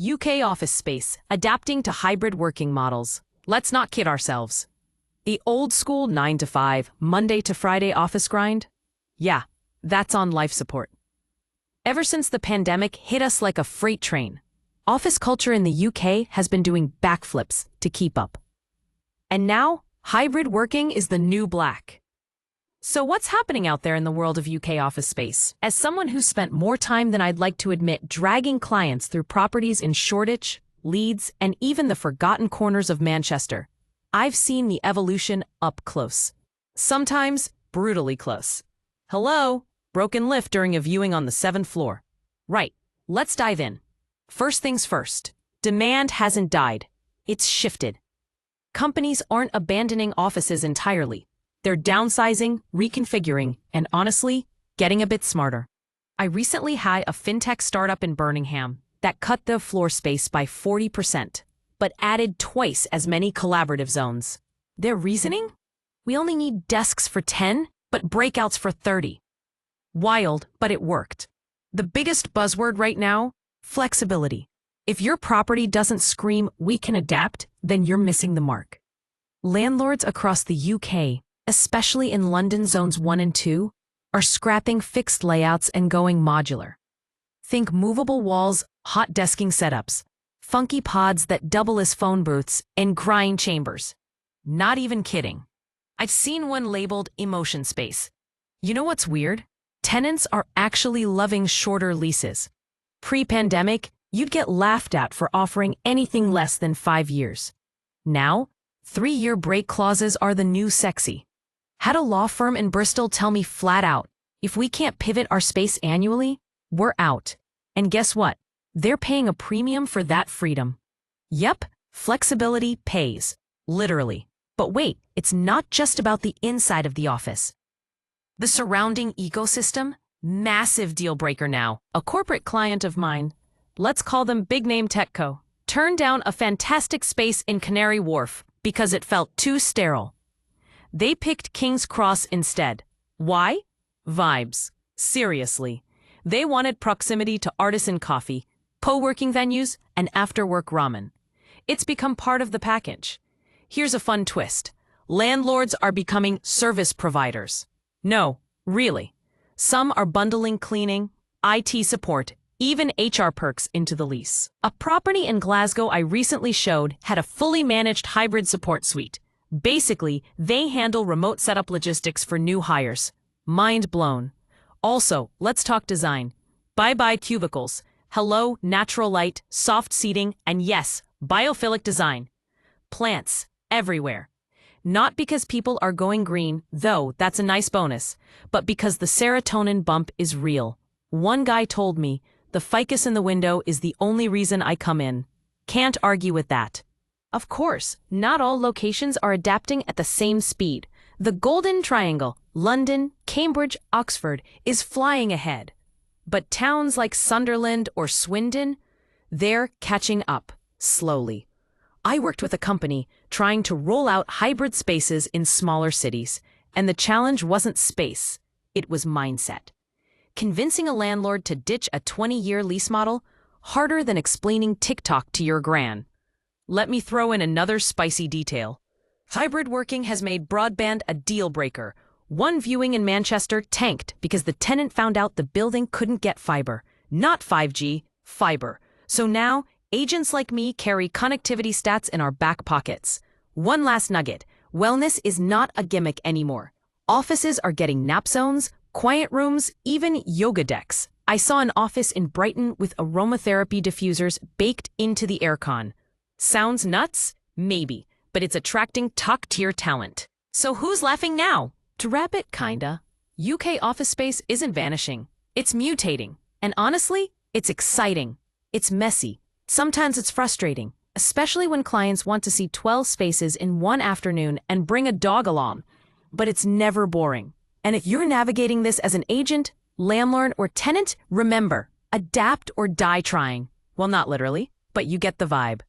UK office space, adapting to hybrid working models. Let's not kid ourselves. The old school 9 to 5, Monday to Friday office grind? Yeah, that's on life support. Ever since the pandemic hit us like a freight train, office culture in the UK has been doing backflips to keep up. And now, hybrid working is the new black. So what's happening out there in the world of UK office space? As someone who's spent more time than I'd like to admit dragging clients through properties in Shoreditch, Leeds, and even the forgotten corners of Manchester, I've seen the evolution up close. Sometimes brutally close. Hello? Broken lift during a viewing on the 7th floor. Right, let's dive in. First things first, demand hasn't died. It's shifted. Companies aren't abandoning offices entirely. They're downsizing, reconfiguring, and honestly, getting a bit smarter. I recently had a fintech startup in Birmingham that cut the floor space by 40%, but added twice as many collaborative zones. Their reasoning? We only need desks for 10, but breakouts for 30. Wild, but it worked. The biggest buzzword right now? Flexibility. If your property doesn't scream, "we can adapt," then you're missing the mark. Landlords across the UK, especially in London zones 1 and 2, are scrapping fixed layouts and going modular. Think movable walls, hot desking setups, funky pods that double as phone booths, and crying chambers. Not even kidding. I've seen one labeled emotion space. You know what's weird? Tenants are actually loving shorter leases. Pre-pandemic, you'd get laughed at for offering anything less than 5 years. Now, 3-year break clauses are the new sexy. Had a law firm in Bristol tell me flat out, if we can't pivot our space annually, we're out. And guess what? They're paying a premium for that freedom. Yep, flexibility pays, literally. But wait, it's not just about the inside of the office. The surrounding ecosystem? Massive deal breaker now. A corporate client of mine, let's call them Big Name Tech Co., turned down a fantastic space in Canary Wharf because it felt too sterile. They picked King's Cross instead. Why? Vibes. Seriously. They wanted proximity to artisan coffee, co-working venues, and after-work ramen. It's become part of the package. Here's a fun twist. Landlords are becoming service providers. No, really. Some are bundling cleaning, IT support, even HR perks into the lease. A property in Glasgow I recently showed had a fully managed hybrid support suite. Basically, they handle remote setup logistics for new hires. Mind blown. Also, let's talk design. Bye-bye cubicles. Hello, natural light, soft seating, and yes, biophilic design. Plants everywhere. Not because people are going green, though that's a nice bonus, but because the serotonin bump is real. One guy told me, the ficus in the window is the only reason I come in. Can't argue with that. Of course, not all locations are adapting at the same speed. The Golden Triangle, London, Cambridge, Oxford, is flying ahead. But towns like Sunderland or Swindon, they're catching up, slowly. I worked with a company trying to roll out hybrid spaces in smaller cities, and the challenge wasn't space, it was mindset. Convincing a landlord to ditch a 20-year lease model, harder than explaining TikTok to your gran. Let me throw in another spicy detail. Hybrid working has made broadband a deal breaker. One viewing in Manchester tanked because the tenant found out the building couldn't get fiber. Not 5G, fiber. So now, agents like me carry connectivity stats in our back pockets. One last nugget. Wellness is not a gimmick anymore. Offices are getting nap zones, quiet rooms, even yoga decks. I saw an office in Brighton with aromatherapy diffusers baked into the aircon. Sounds nuts? Maybe, but it's attracting top-tier talent. So who's laughing now? To wrap it, kinda. UK office space isn't vanishing. It's mutating. And honestly, it's exciting. It's messy. Sometimes it's frustrating, especially when clients want to see 12 spaces in one afternoon and bring a dog along. But it's never boring. And if you're navigating this as an agent, landlord, or tenant, remember, adapt or die trying. Well, not literally, but you get the vibe.